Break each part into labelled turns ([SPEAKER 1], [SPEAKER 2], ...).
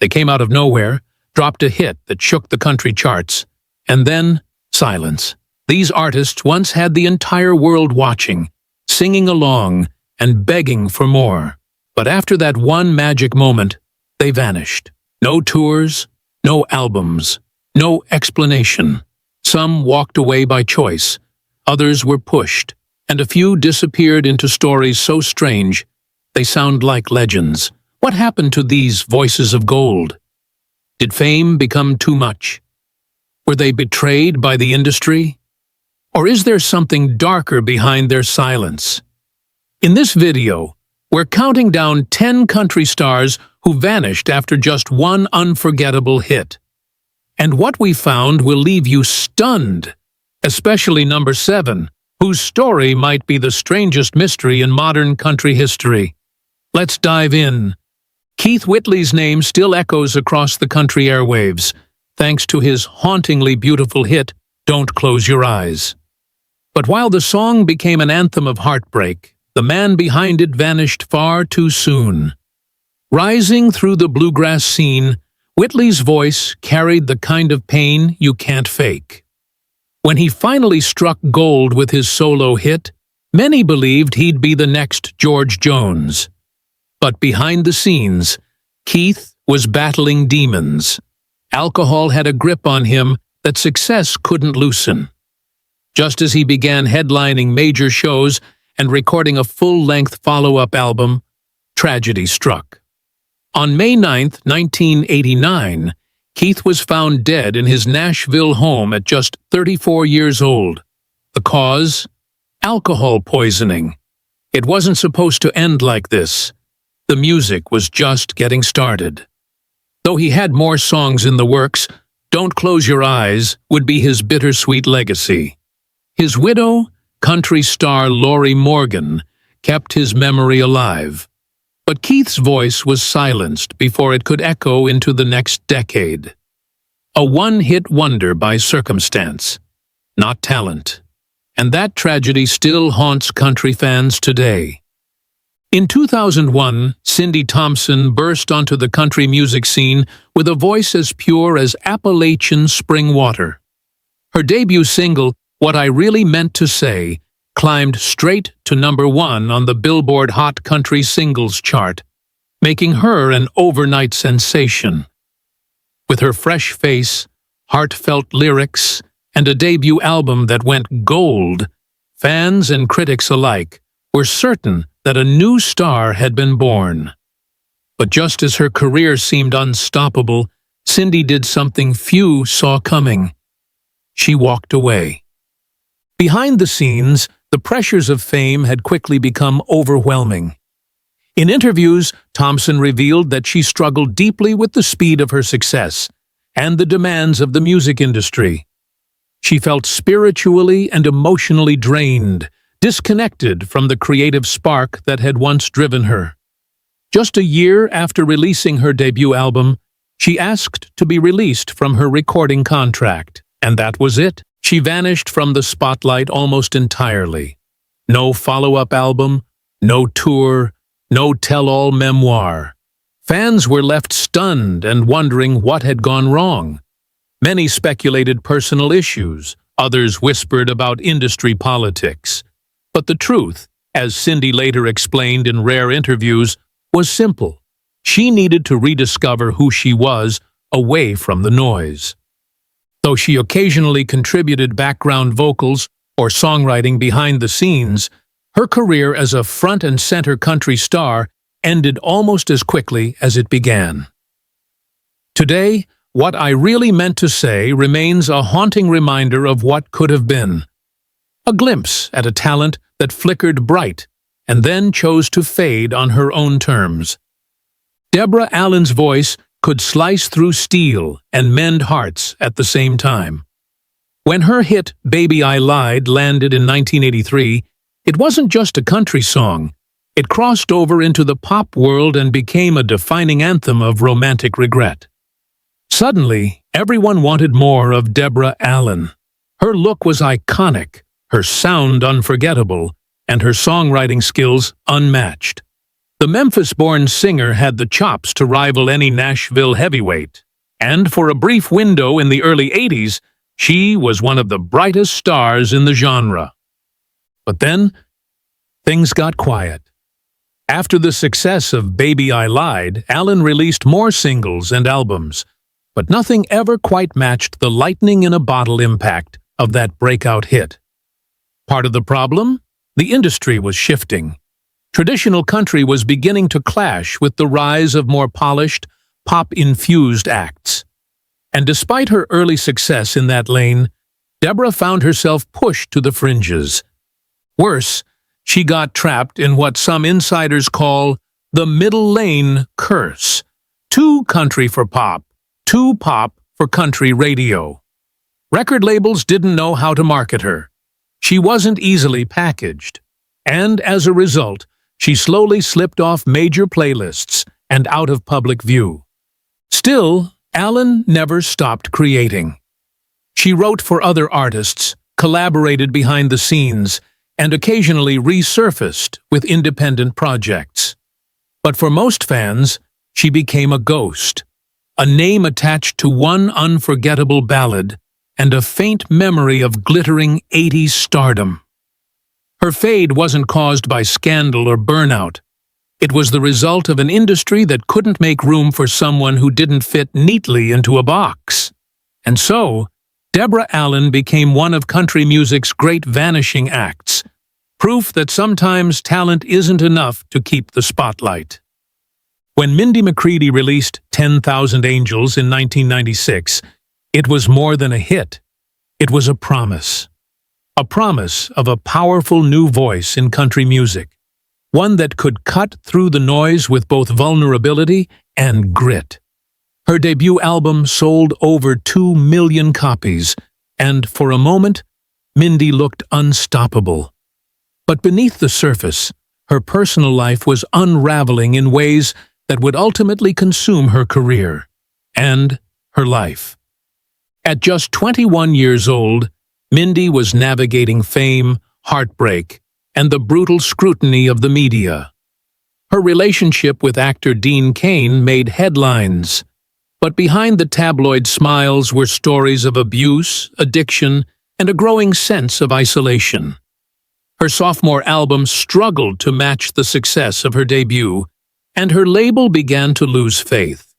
[SPEAKER 1] They came out of nowhere, dropped a hit that shook the country charts, and then silence. These artists once had the entire world watching, singing along, and begging for more. But after that one magic moment, they vanished. No tours, no albums, no explanation. Some walked away by choice, others were pushed, and a few disappeared into stories so strange they sound like legends. What happened to these voices of gold? Did fame become too much? Were they betrayed by the industry? Or is there something darker behind their silence? In this video, we're counting down 10 country stars who vanished after just one unforgettable hit. And what we found will leave you stunned, especially number 7, whose story might be the strangest mystery in modern country history. Let's dive in. Keith Whitley's name still echoes across the country airwaves, thanks to his hauntingly beautiful hit, Don't Close Your Eyes. But while the song became an anthem of heartbreak, the man behind it vanished far too soon. Rising through the bluegrass scene, Whitley's voice carried the kind of pain you can't fake. When he finally struck gold with his solo hit, many believed he'd be the next George Jones. But behind the scenes, Keith was battling demons. Alcohol had a grip on him that success couldn't loosen. Just as he began headlining major shows and recording a full-length follow-up album, tragedy struck. On May 9, 1989, Keith was found dead in his Nashville home at just 34 years old. The cause? Alcohol poisoning. It wasn't supposed to end like this. The music was just getting started. Though he had more songs in the works, Don't Close Your Eyes would be his bittersweet legacy. His widow, country star Lorrie Morgan, kept his memory alive. But Keith's voice was silenced before it could echo into the next decade. A one-hit wonder by circumstance, not talent. And that tragedy still haunts country fans today. In 2001, Cindy Thompson burst onto the country music scene with a voice as pure as Appalachian spring water. Her debut single, What I Really Meant to Say, climbed straight to number 1 on the Billboard Hot Country Singles chart, making her an overnight sensation. With her fresh face, heartfelt lyrics, and a debut album that went gold, fans and critics alike were certain that a new star had been born. But just as her career seemed unstoppable, Cindy did something few saw coming. She walked away. Behind the scenes, the pressures of fame had quickly become overwhelming. In interviews, Thompson revealed that she struggled deeply with the speed of her success and the demands of the music industry. She felt spiritually and emotionally drained, disconnected from the creative spark that had once driven her. Just a year after releasing her debut album, she asked to be released from her recording contract, and that was it. She vanished from the spotlight almost entirely. No follow-up album, no tour, no tell-all memoir. Fans were left stunned and wondering what had gone wrong. Many speculated personal issues, others whispered about industry politics. But the truth, as Cindy later explained in rare interviews, was simple. She needed to rediscover who she was away from the noise. Though she occasionally contributed background vocals or songwriting behind the scenes, her career as a front-and-center country star ended almost as quickly as it began. Today, What I Really Meant to Say remains a haunting reminder of what could have been. A glimpse at a talent that flickered bright and then chose to fade on her own terms. Deborah Allen's voice could slice through steel and mend hearts at the same time. When her hit Baby I Lied landed in 1983, it wasn't just a country song. It crossed over into the pop world and became a defining anthem of romantic regret. Suddenly, everyone wanted more of Deborah Allen. Her look was iconic, her sound unforgettable, and her songwriting skills unmatched. The Memphis-born singer had the chops to rival any Nashville heavyweight, and for a brief window in the early 80s, she was one of the brightest stars in the genre. But then, things got quiet. After the success of Baby I Lied, Allen released more singles and albums, but nothing ever quite matched the lightning-in-a-bottle impact of that breakout hit. Part of the problem? The industry was shifting. Traditional country was beginning to clash with the rise of more polished, pop-infused acts. And despite her early success in that lane, Deborah found herself pushed to the fringes. Worse, she got trapped in what some insiders call the middle lane curse. Too country for pop, too pop for country radio. Record labels didn't know how to market her. She wasn't easily packaged. And as a result, she slowly slipped off major playlists and out of public view. Still, Allen never stopped creating. She wrote for other artists, collaborated behind the scenes, and occasionally resurfaced with independent projects. But for most fans, she became a ghost, a name attached to one unforgettable ballad and a faint memory of glittering 80s stardom. Her fade wasn't caused by scandal or burnout. It was the result of an industry that couldn't make room for someone who didn't fit neatly into a box. And so, Deborah Allen became one of country music's great vanishing acts, proof that sometimes talent isn't enough to keep the spotlight. When Mindy McCreedy released 10,000 Angels in 1996, it was more than a hit. It was a promise. A promise of a powerful new voice in country music, one that could cut through the noise with both vulnerability and grit. Her debut album sold over 2 million copies, and for a moment, Mindy looked unstoppable. But beneath the surface, her personal life was unraveling in ways that would ultimately consume her career and her life. At just 21 years old, Mindy was navigating fame, heartbreak, and the brutal scrutiny of the media. Her relationship with actor Dean Cain made headlines, but behind the tabloid smiles were stories of abuse, addiction, and a growing sense of isolation. Her sophomore album struggled to match the success of her debut, and her label began to lose faith.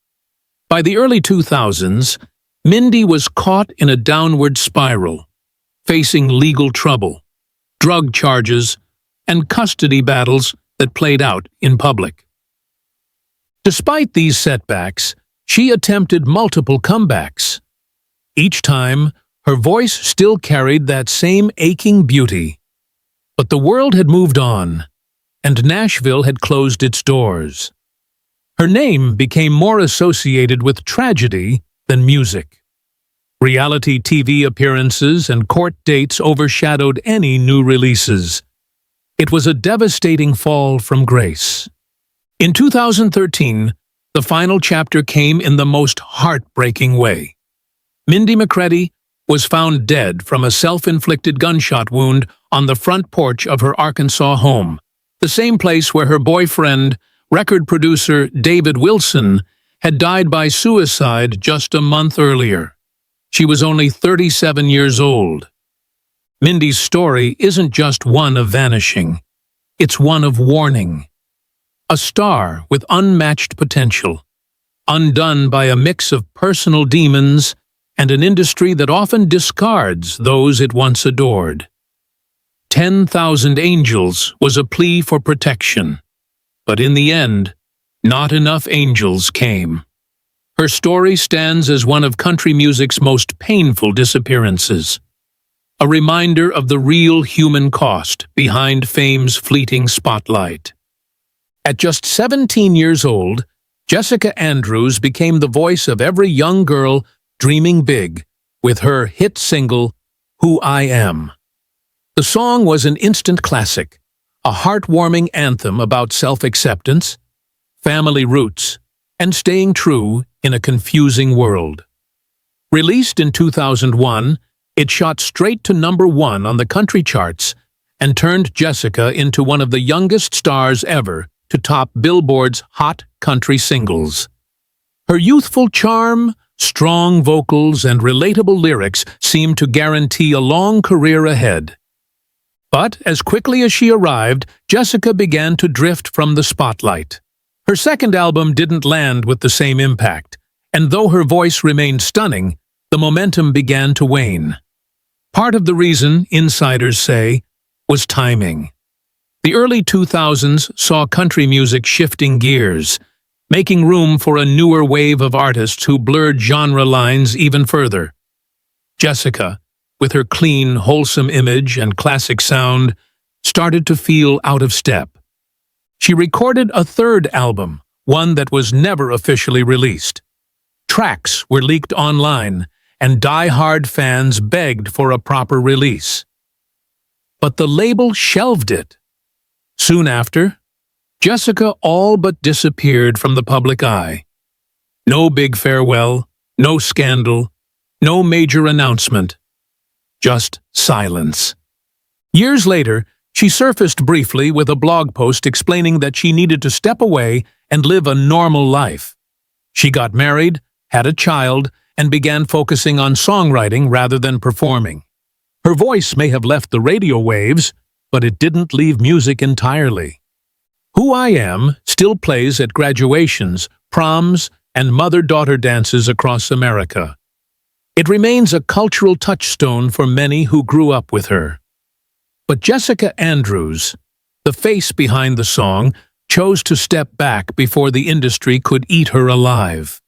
[SPEAKER 1] By the early 2000s, Mindy was caught in a downward spiral, facing legal trouble, drug charges, and custody battles that played out in public. Despite these setbacks, she attempted multiple comebacks. Each time, her voice still carried that same aching beauty. But the world had moved on, and Nashville had closed its doors. Her name became more associated with tragedy than music. Reality TV appearances and court dates overshadowed any new releases. It was a devastating fall from grace. In 2013, the final chapter came in the most heartbreaking way. Mindy McCreedy was found dead from a self-inflicted gunshot wound on the front porch of her Arkansas home, the same place where her boyfriend, record producer David Wilson, had died by suicide just a month earlier. She was only 37 years old. Mindy's story isn't just one of vanishing. It's one of warning. A star with unmatched potential, undone by a mix of personal demons and an industry that often discards those it once adored. 10,000 Angels was a plea for protection, but in the end, not enough angels came. Her story stands as one of country music's most painful disappearances, a reminder of the real human cost behind fame's fleeting spotlight. At just 17 years old, Jessica Andrews became the voice of every young girl dreaming big with her hit single, Who I Am. The song was an instant classic, a heartwarming anthem about self-acceptance, family roots, and staying true in a confusing world. Released in 2001, it shot straight to #1 on the country charts and turned Jessica into one of the youngest stars ever to top Billboard's Hot Country Singles. Her youthful charm, strong vocals, and relatable lyrics seemed to guarantee a long career ahead. But as quickly as she arrived, Jessica began to drift from the spotlight. Her second album didn't land with the same impact, and though her voice remained stunning, the momentum began to wane. Part of the reason, insiders say, was timing. The early 2000s saw country music shifting gears, making room for a newer wave of artists who blurred genre lines even further. Jessica, with her clean, wholesome image and classic sound, started to feel out of step. She recorded a third album, one that was never officially released. Tracks were leaked online, and die-hard fans begged for a proper release. But the label shelved it. Soon after, Jessica all but disappeared from the public eye. No big farewell, no scandal, no major announcement. Just silence. Years later, she surfaced briefly with a blog post explaining that she needed to step away and live a normal life. She got married, had a child, and began focusing on songwriting rather than performing. Her voice may have left the radio waves, but it didn't leave music entirely. Who I Am still plays at graduations, proms, and mother-daughter dances across America. It remains a cultural touchstone for many who grew up with her. But Jessica Andrews, the face behind the song, chose to step back before the industry could eat her alive.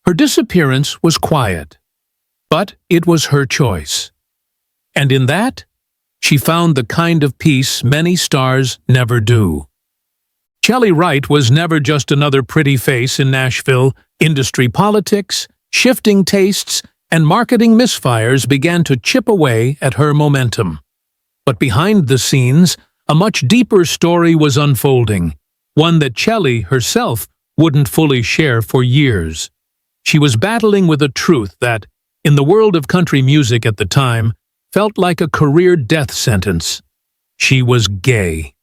[SPEAKER 1] Her disappearance was quiet, but it was her choice. And in that, she found the kind of peace many stars never do. Wright was never just another pretty face in Nashville. Industry politics, shifting tastes, and marketing misfires began to chip away at her momentum. But behind the scenes, a much deeper story was unfolding, one that Sherrié herself wouldn't fully share for years. She was battling with a truth that, in the world of country music at the time, felt like a career death sentence. She was gay.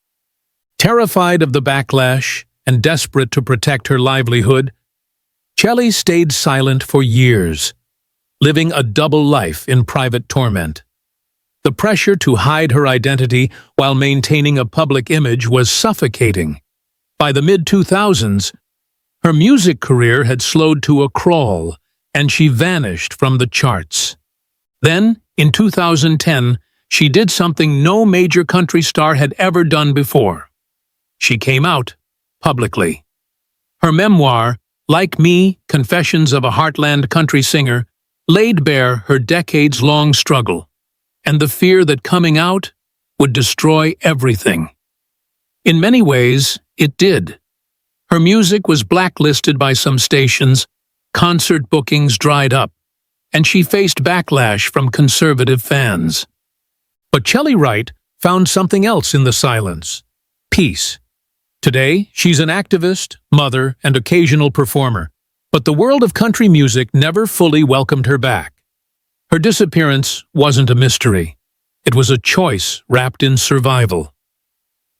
[SPEAKER 1] Terrified of the backlash and desperate to protect her livelihood, Sherrié stayed silent for years, living a double life in private torment. The pressure to hide her identity while maintaining a public image was suffocating. By the mid-2000s, her music career had slowed to a crawl, and she vanished from the charts. Then, in 2010, she did something no major country star had ever done before. She came out publicly. Her memoir, Like Me, Confessions of a Heartland Country Singer, laid bare her decades-long struggle and the fear that coming out would destroy everything. In many ways, it did. Her music was blacklisted by some stations, concert bookings dried up, and she faced backlash from conservative fans. But Sherrié Wright found something else in the silence: peace. Today, she's an activist, mother, and occasional performer, but the world of country music never fully welcomed her back. Her disappearance wasn't a mystery. It was a choice wrapped in survival.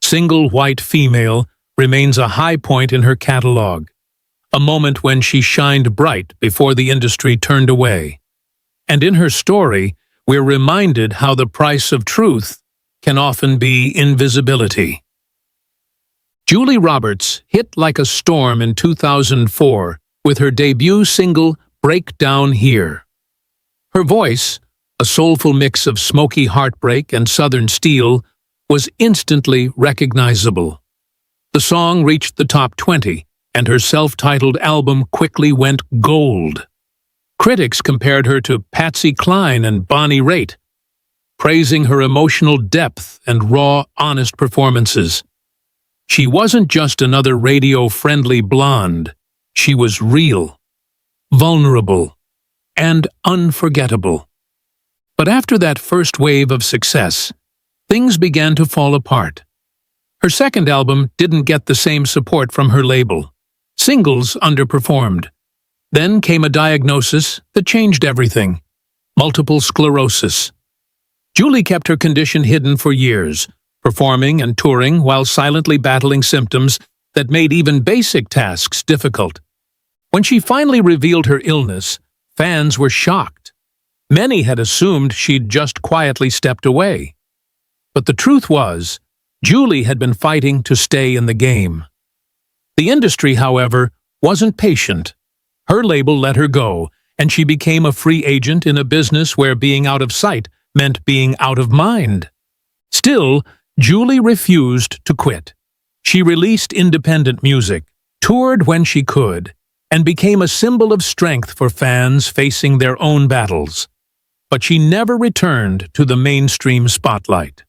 [SPEAKER 1] Single white female remains a high point in her catalog, a moment when she shined bright before the industry turned away. And in her story, we're reminded how the price of truth can often be invisibility. Julie Roberts hit like a storm in 2004 with her debut single, Break Down Here. Her voice, a soulful mix of smoky heartbreak and southern steel, was instantly recognizable. The song reached the top 20, and her self-titled album quickly went gold. Critics compared her to Patsy Cline and Bonnie Raitt, praising her emotional depth and raw, honest performances. She wasn't just another radio-friendly blonde. She was real, vulnerable, and unforgettable. But after that first wave of success, things began to fall apart. Her second album didn't get the same support from her label. Singles underperformed. Then came a diagnosis that changed everything: multiple sclerosis. Julie kept her condition hidden for years, performing and touring while silently battling symptoms that made even basic tasks difficult. When she finally revealed her illness, fans were shocked. Many had assumed she'd just quietly stepped away. But the truth was, Julie had been fighting to stay in the game. The industry, however, wasn't patient. Her label let her go, and she became a free agent in a business where being out of sight meant being out of mind. Still, Julie refused to quit. She released independent music, toured when she could, and became a symbol of strength for fans facing their own battles. But she never returned to the mainstream spotlight.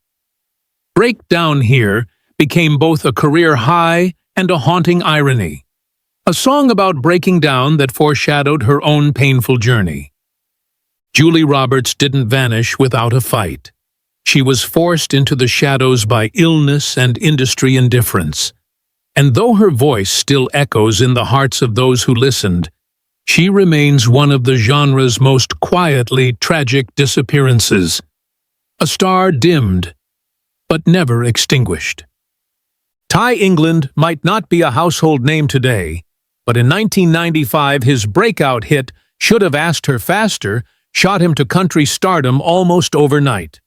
[SPEAKER 1] Breakdown Here became both a career high and a haunting irony. A song about breaking down that foreshadowed her own painful journey. Julie Roberts didn't vanish without a fight. She was forced into the shadows by illness and industry indifference. And though her voice still echoes in the hearts of those who listened, she remains one of the genre's most quietly tragic disappearances. A star dimmed, but never extinguished. Ty England might not be a household name today, but in 1995 his breakout hit Should Have Asked Her Faster shot him to country stardom almost overnight.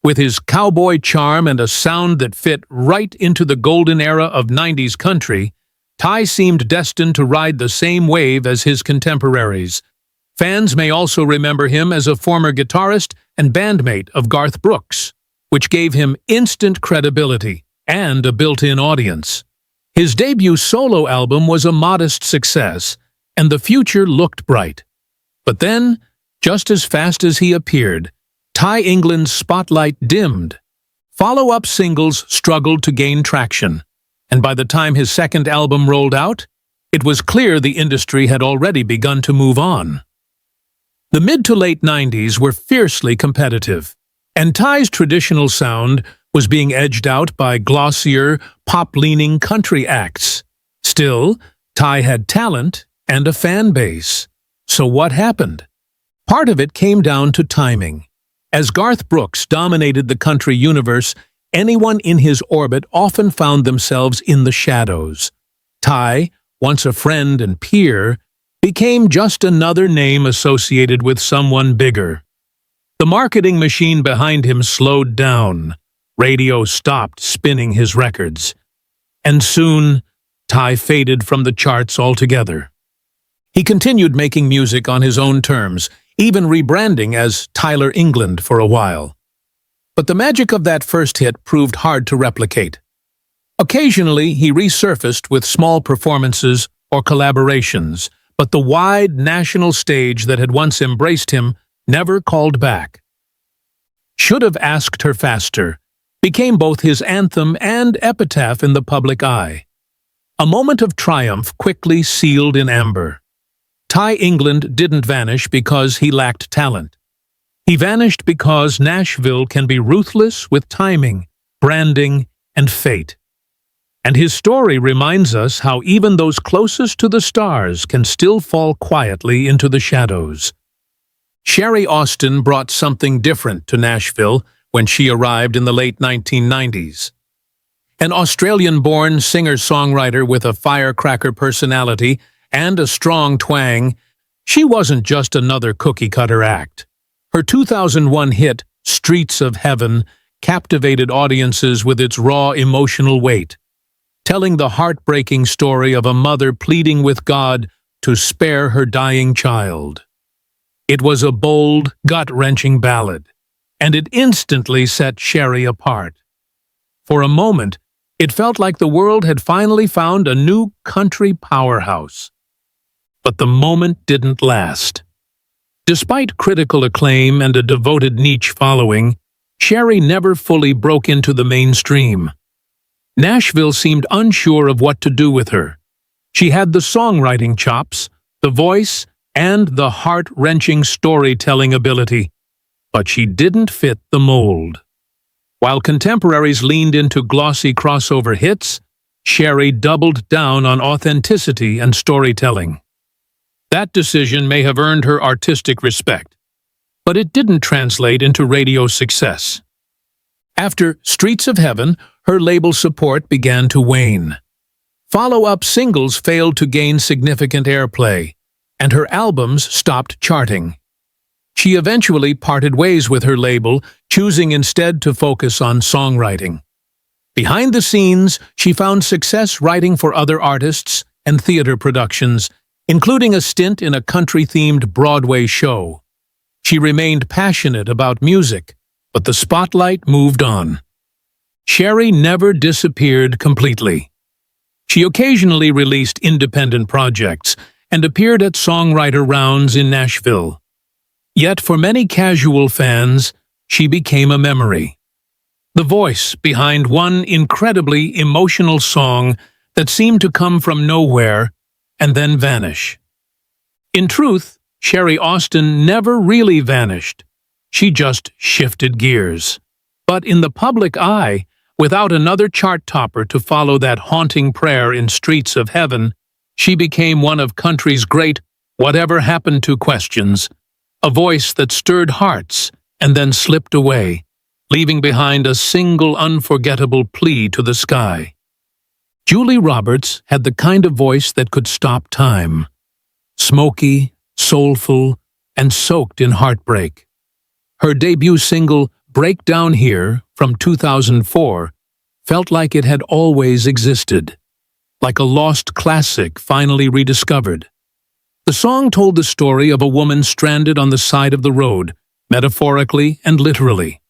[SPEAKER 1] With his cowboy charm and a sound that fit right into the golden era of 90s country, Ty seemed destined to ride the same wave as his contemporaries. Fans may also remember him as a former guitarist and bandmate of Garth Brooks, which gave him instant credibility and a built-in audience. His debut solo album was a modest success, and the future looked bright. But then, just as fast as he appeared, Ty England's spotlight dimmed. Follow-up singles struggled to gain traction, and by the time his second album rolled out, it was clear the industry had already begun to move on. The mid to late 90s were fiercely competitive, and Ty's traditional sound was being edged out by glossier, pop-leaning country acts. Still, Ty had talent and a fan base. So what happened? Part of it came down to timing. As Garth Brooks dominated the country universe, anyone in his orbit often found themselves in the shadows. Ty, once a friend and peer, became just another name associated with someone bigger. The marketing machine behind him slowed down. Radio stopped spinning his records. And soon, Ty faded from the charts altogether. He continued making music on his own terms, even rebranding as Tyler England for a while. But the magic of that first hit proved hard to replicate. Occasionally, he resurfaced with small performances or collaborations, but the wide national stage that had once embraced him never called back. Should Have Asked Her Faster became both his anthem and epitaph in the public eye. A moment of triumph quickly sealed in amber. Ty England didn't vanish because he lacked talent. He vanished because Nashville can be ruthless with timing, branding, and fate. And his story reminds us how even those closest to the stars can still fall quietly into the shadows. Sherrié Austin brought something different to Nashville when she arrived in the late 1990s. An Australian-born singer-songwriter with a firecracker personality and a strong twang, she wasn't just another cookie-cutter act. Her 2001 hit, Streets of Heaven, captivated audiences with its raw emotional weight, telling the heartbreaking story of a mother pleading with God to spare her dying child. It was a bold, gut-wrenching ballad, and it instantly set Sherrié apart. For a moment, it felt like the world had finally found a new country powerhouse. But the moment didn't last. Despite critical acclaim and a devoted niche following, Sherrié never fully broke into the mainstream. Nashville seemed unsure of what to do with her. She had the songwriting chops, the voice, and the heart-wrenching storytelling ability, but she didn't fit the mold. While contemporaries leaned into glossy crossover hits, Sherrié doubled down on authenticity and storytelling. That decision may have earned her artistic respect, but it didn't translate into radio success. After Streets of Heaven, her label support began to wane. Follow-up singles failed to gain significant airplay, and her albums stopped charting. She eventually parted ways with her label, choosing instead to focus on songwriting. Behind the scenes, she found success writing for other artists and theater productions, including a stint in a country-themed Broadway show. She remained passionate about music, but the spotlight moved on. Sherrié never disappeared completely. She occasionally released independent projects and appeared at songwriter rounds in Nashville. Yet for many casual fans, she became a memory. The voice behind one incredibly emotional song that seemed to come from nowhere and then vanish. In truth, Sherrié Austin never really vanished. She just shifted gears. But in the public eye, without another chart topper to follow that haunting prayer in Streets of Heaven, she became one of country's great whatever happened to questions, a voice that stirred hearts and then slipped away, leaving behind a single unforgettable plea to the sky. Julie Roberts had the kind of voice that could stop time. Smoky, soulful, and soaked in heartbreak. Her debut single, Break Down Here, from 2004, felt like it had always existed, like a lost classic finally rediscovered. The song told the story of a woman stranded on the side of the road, metaphorically and literally.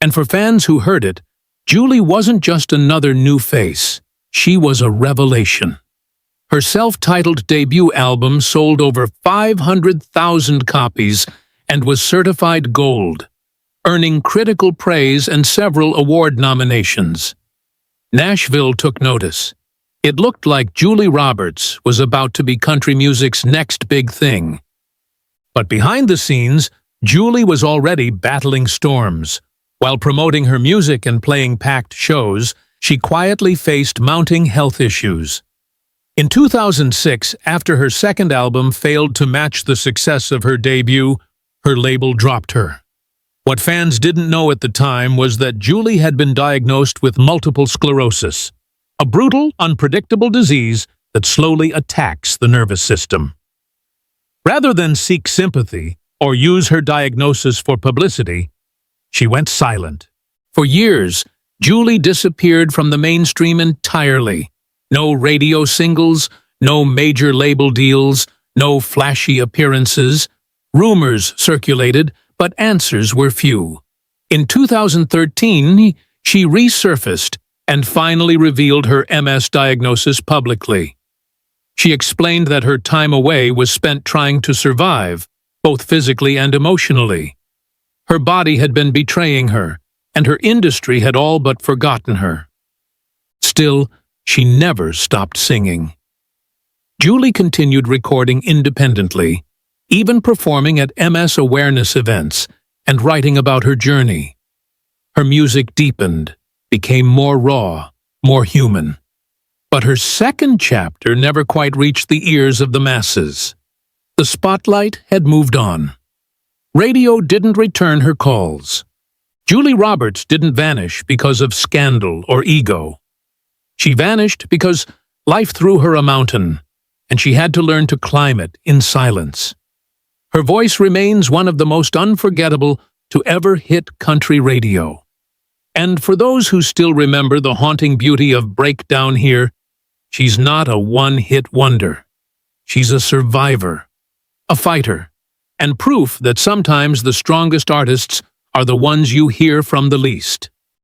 [SPEAKER 1] And for fans who heard it, Julie wasn't just another new face, she was a revelation. Her self-titled debut album sold over 500,000 copies and was certified gold, earning critical praise and several award nominations. Nashville took notice. It looked like Julie Roberts was about to be country music's next big thing. But behind the scenes, Julie was already battling storms. While promoting her music and playing packed shows, she quietly faced mounting health issues. In 2006, after her second album failed to match the success of her debut, her label dropped her. What fans didn't know at the time was that Julie had been diagnosed with multiple sclerosis, a brutal, unpredictable disease that slowly attacks the nervous system. Rather than seek sympathy or use her diagnosis for publicity, she went silent. For years, Julie disappeared from the mainstream entirely. No radio singles, no major label deals, no flashy appearances. Rumors circulated, but answers were few. In 2013, she resurfaced and finally revealed her MS diagnosis publicly. She explained that her time away was spent trying to survive, both physically and emotionally. Her body had been betraying her, and her industry had all but forgotten her. Still, she never stopped singing. Julie continued recording independently, even performing at MS awareness events and writing about her journey. Her music deepened, became more raw, more human. But her second chapter never quite reached the ears of the masses. The spotlight had moved on. Radio didn't return her calls. Julie Roberts didn't vanish because of scandal or ego. She vanished because life threw her a mountain, and she had to learn to climb it in silence. Her voice remains one of the most unforgettable to ever hit country radio. And for those who still remember the haunting beauty of Break Down Here, she's not a one-hit wonder. She's a survivor, a fighter, and proof that sometimes the strongest artists are the ones you hear from the least.